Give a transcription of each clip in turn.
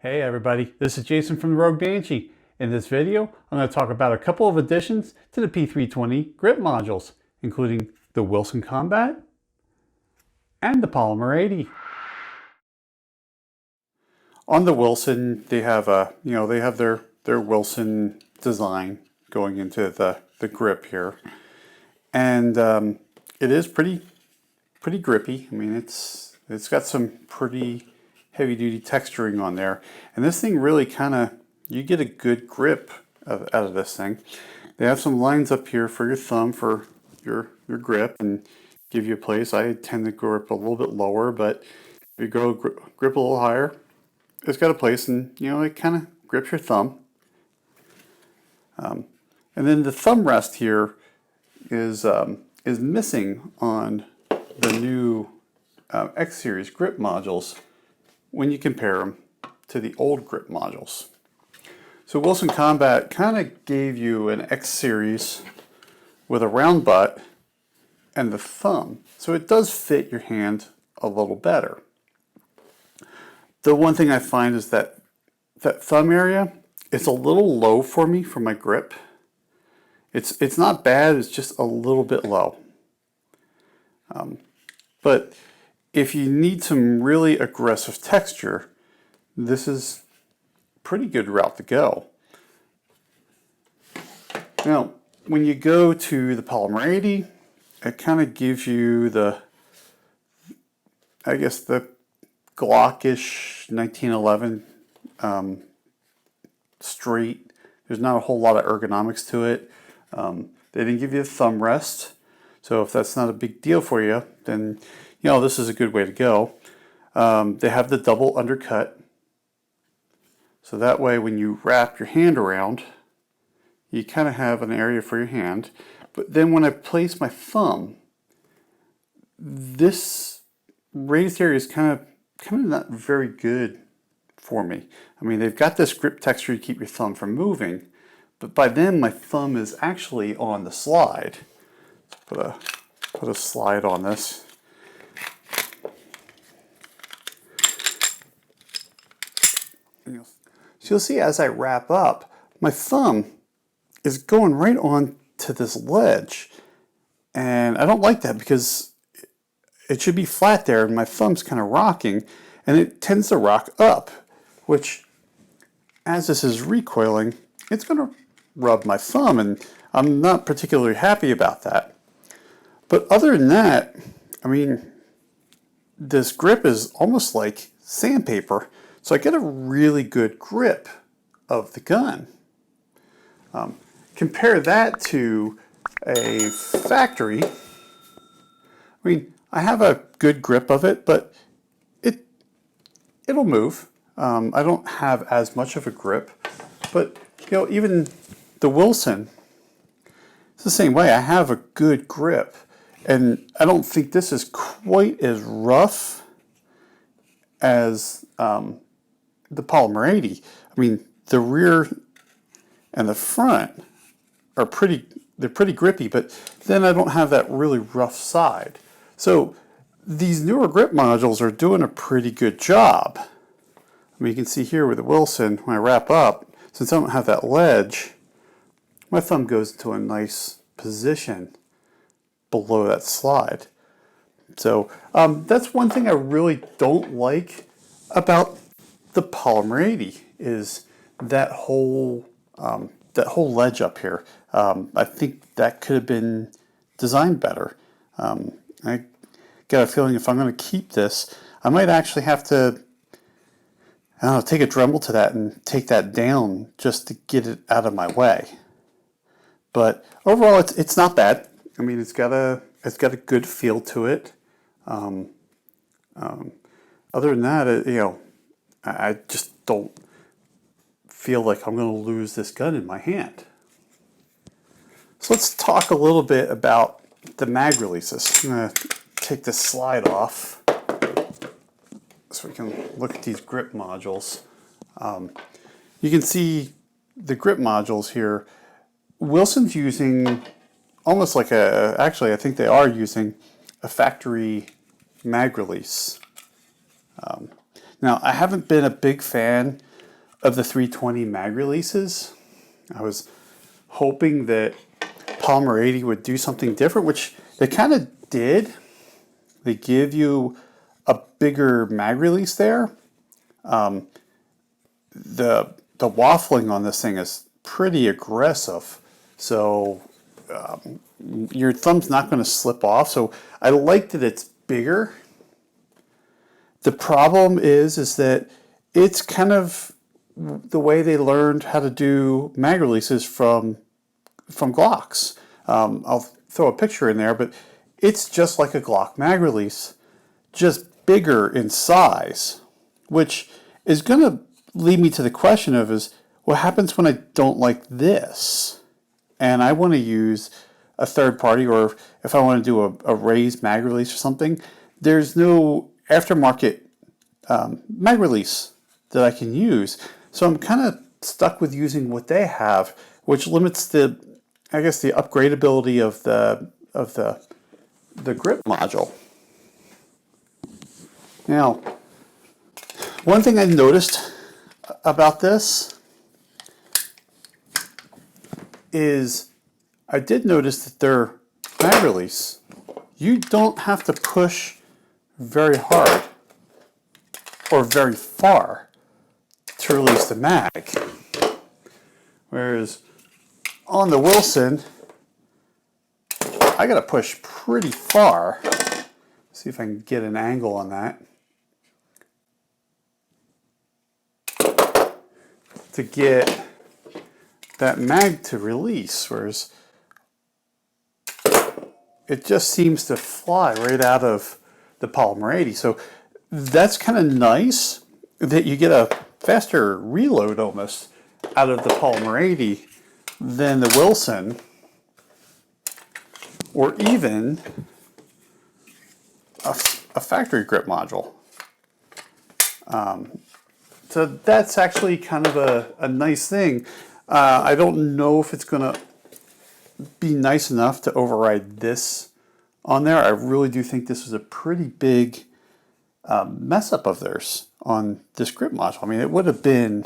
Hey everybody, this is Jason from the Rogue Banshee. In this video, I'm going to talk about a couple of additions to the P320 grip modules, including the Wilson Combat and the Polymer80. On the Wilson, they have their Wilson design going into the grip here, and it is pretty grippy. I mean, it's got some pretty heavy-duty texturing on there, and this thing really you get a good grip out of this thing. They have some lines up here for your thumb for your grip and give you a place. I tend to grip a little bit lower, but if you go grip a little higher, it's got a place, and it kind of grips your thumb. And then the thumb rest here is missing on the new X series grip modules when you compare them to the old grip modules. So Wilson Combat kind of gave you an X series with a round butt and the thumb, so it does fit your hand a little better. The one thing I find is that thumb area, it's a little low for me for my grip. It's not bad, it's just a little bit low. But if you need some really aggressive texture, this is a pretty good route to go. Now, when you go to the Polymer80, it kind of gives you the Glockish 1911 straight. There's not a whole lot of ergonomics to it. They didn't give you a thumb rest, so if that's not a big deal for you, then this is a good way to go. They have the double undercut, so that way when you wrap your hand around, you kind of have an area for your hand. But then when I place my thumb, this raised area is kind of not very good for me. I mean, they've got this grip texture to keep your thumb from moving, but by then my thumb is actually on the slide. Put a slide on this. So you'll see as I wrap up, my thumb is going right on to this ledge, and I don't like that because it should be flat there, and my thumb's kind of rocking, and it tends to rock up, which as this is recoiling, it's going to rub my thumb, and I'm not particularly happy about that. But other than that, I mean, this grip is almost like sandpaper, so I get a really good grip of the gun. Compare that to a factory. I mean, I have a good grip of it, but it'll move. I don't have as much of a grip, but even the Wilson, it's the same way. I have a good grip, and I don't think this is quite as rough as the Polymer80. I mean, the rear and the front are pretty grippy, but then I don't have that really rough side. So these newer grip modules are doing a pretty good job. I mean, you can see here with the Wilson, when I wrap up, since I don't have that ledge, my thumb goes into a nice position below that slide. So that's one thing I really don't like about the Polymer80 is that whole ledge up here. I think that could have been designed better. I got a feeling if I'm going to keep this, I might actually have to, I don't know, take a Dremel to that and take that down just to get it out of my way. But overall, it's not bad. I mean, it's got a good feel to it. Other than that, I just don't feel like I'm going to lose this gun in my hand. So let's talk a little bit about the mag releases. I'm going to take this slide off so we can look at these grip modules. You can see the grip modules here. Wilson's using almost like actually I think they are using a factory mag release. Now I haven't been a big fan of the 320 mag releases. I was hoping that Polymer 80 would do something different, which they kind of did. They give you a bigger mag release there. The waffling on this thing is pretty aggressive, so your thumb's not going to slip off. So I like that it's bigger. The problem is that it's kind of the way they learned how to do mag releases from Glocks. I'll throw a picture in there, but it's just like a Glock mag release, just bigger in size, which is going to lead me to the question of what happens when I don't like this and I want to use a third party, or if I want to do a raised mag release or something. There's no aftermarket mag release that I can use, so I'm kind of stuck with using what they have, which limits the upgradability of the grip module. Now, one thing I noticed about this is I did notice that their mag release, you don't have to push very hard or very far to release the mag. Whereas on the Wilson, I got to push pretty far. See if I can get an angle on that to get that mag to release, whereas it just seems to fly right out of the Polymer 80. So that's kind of nice that you get a faster reload almost out of the Polymer 80 than the Wilson, or even a factory grip module. So that's actually kind of a nice thing. I don't know if it's going to be nice enough to override this on there. I really do think this was a pretty big mess up of theirs on this grip module. I mean, it would have been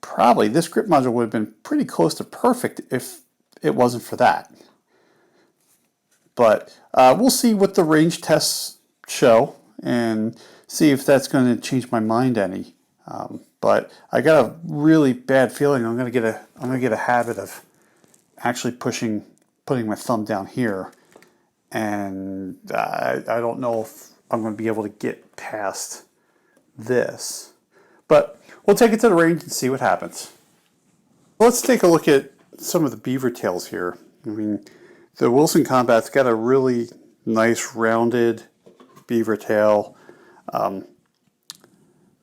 probably, this grip module would have been pretty close to perfect if it wasn't for that. But we'll see what the range tests show and see if that's going to change my mind any. But I got a really bad feeling I'm going to get a habit of actually putting my thumb down here, and I don't know if I'm going to be able to get past this. But we'll take it to the range and see what happens. Let's take a look at some of the beaver tails here. I mean, the Wilson Combat's got a really nice rounded beaver tail.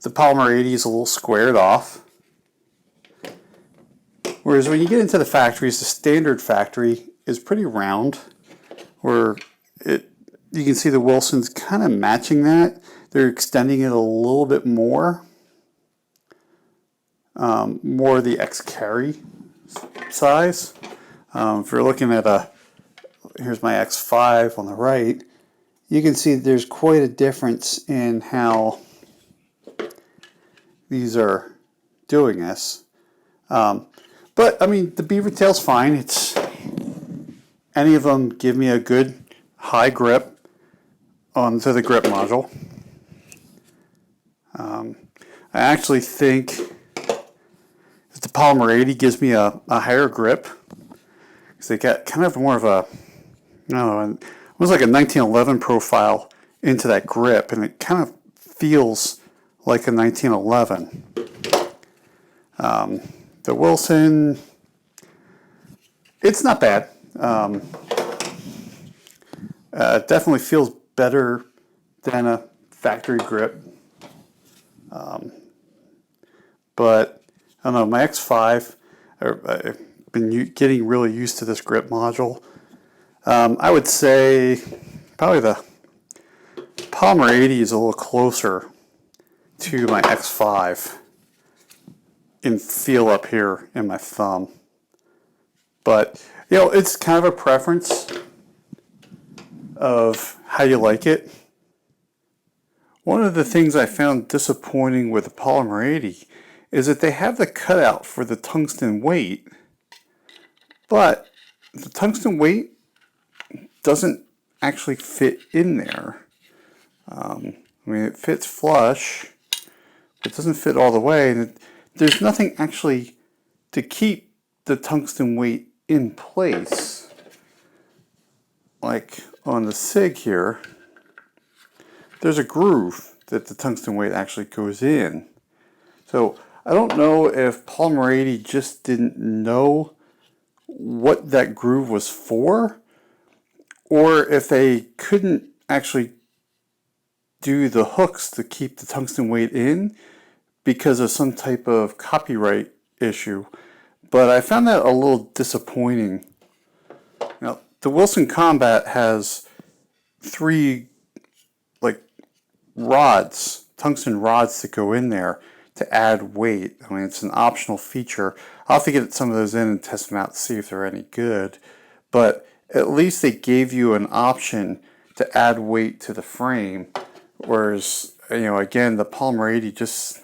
The Polymer 80 is a little squared off. Whereas when you get into the factories, the standard factory is pretty round, where you can see the Wilson's kind of matching that. They're extending it a little bit more. More the X-Carry size. If you're looking at here's my X5 on the right, you can see there's quite a difference in how these are doing this. But I mean, the beaver tail's fine. Any of them give me a good high grip onto the grip module. I actually think that the Polymer 80 gives me a higher grip, because they got kind of more of a, I don't know, almost like a 1911 profile into that grip, and it kind of feels like a 1911. The Wilson, it's not bad. It definitely feels better than a factory grip. But I don't know, my X5, I've been getting really used to this grip module. I would say probably the Polymer 80 is a little closer to my X5 in feel up here in my thumb. But, you know, it's kind of a preference of how you like it. One of the things I found disappointing with the Polymer 80 is that they have the cutout for the tungsten weight, but the tungsten weight doesn't actually fit in there. I mean, it fits flush, but it doesn't fit all the way. And there's nothing actually to keep the tungsten weight in place. Like on the SIG here, there's a groove that the tungsten weight actually goes in. So I don't know if Polymer80 just didn't know what that groove was for, or if they couldn't actually do the hooks to keep the tungsten weight in because of some type of copyright issue. But I found that a little disappointing. Now, the Wilson Combat has 3 like rods, tungsten rods that go in there to add weight. I mean, it's an optional feature. I'll have to get some of those in and test them out to see if they're any good. But at least they gave you an option to add weight to the frame. Whereas, you know, again, the Polymer80 just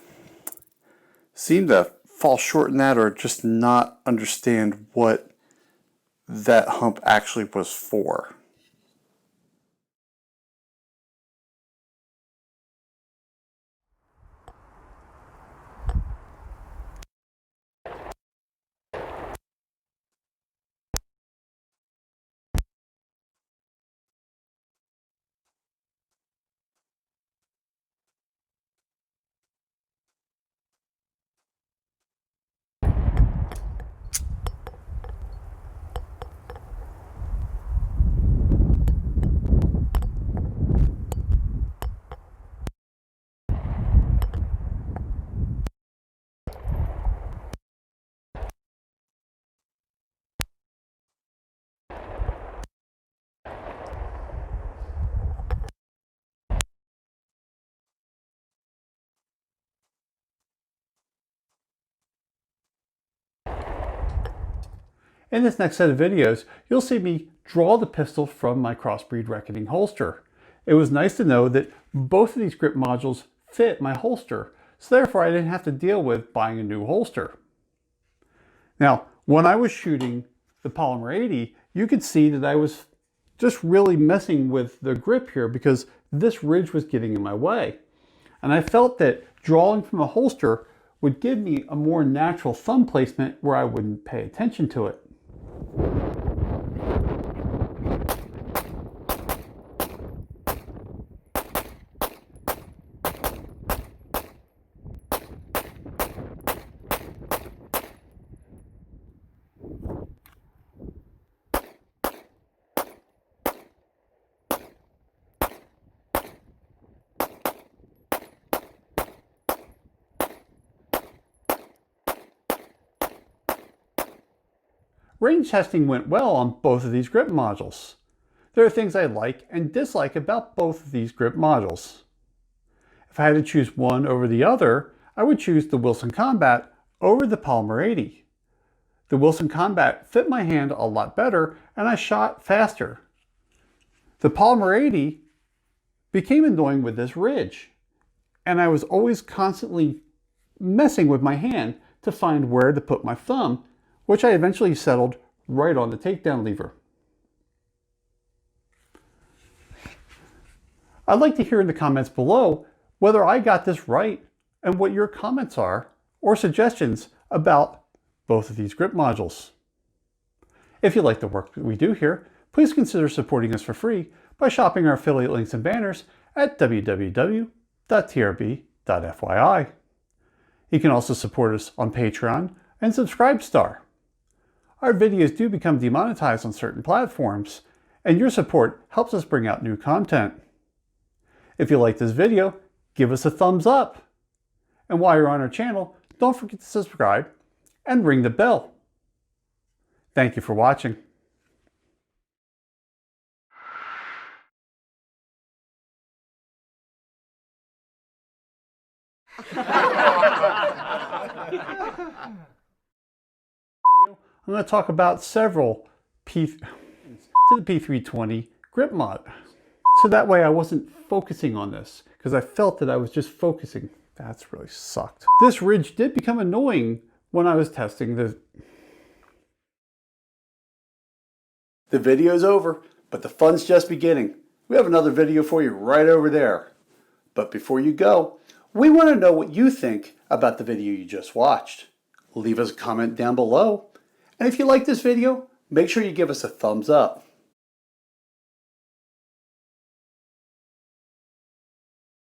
seemed to fall short in that, or just not understand what that hump actually was for. In this next set of videos, you'll see me draw the pistol from my Crossbreed Reckoning holster. It was nice to know that both of these grip modules fit my holster, so therefore I didn't have to deal with buying a new holster. Now, when I was shooting the Polymer80, you could see that I was just really messing with the grip here because this ridge was getting in my way. And I felt that drawing from a holster would give me a more natural thumb placement where I wouldn't pay attention to it. Range testing went well on both of these grip modules. There are things I like and dislike about both of these grip modules. If I had to choose one over the other, I would choose the Wilson Combat over the Polymer80. The Wilson Combat fit my hand a lot better and I shot faster. The Polymer80 became annoying with this ridge, and I was always constantly messing with my hand to find where to put my thumb, which I eventually settled right on the takedown lever. I'd like to hear in the comments below whether I got this right and what your comments are or suggestions about both of these grip modules. If you like the work that we do here, please consider supporting us for free by shopping our affiliate links and banners at www.trb.fyi. You can also support us on Patreon and Subscribestar. Our videos do become demonetized on certain platforms, and your support helps us bring out new content. If you like this video, give us a thumbs up. And while you're on our channel, don't forget to subscribe and ring the bell. Thank you for watching. I'm going to talk about several to the P320 grip mod. So that way I wasn't focusing on this because I felt that I was just focusing. That's really sucked. This ridge did become annoying when I was testing the... The video's over, but the fun's just beginning. We have another video for you right over there. But before you go, we want to know what you think about the video you just watched. Leave us a comment down below. And if you like this video, make sure you give us a thumbs up.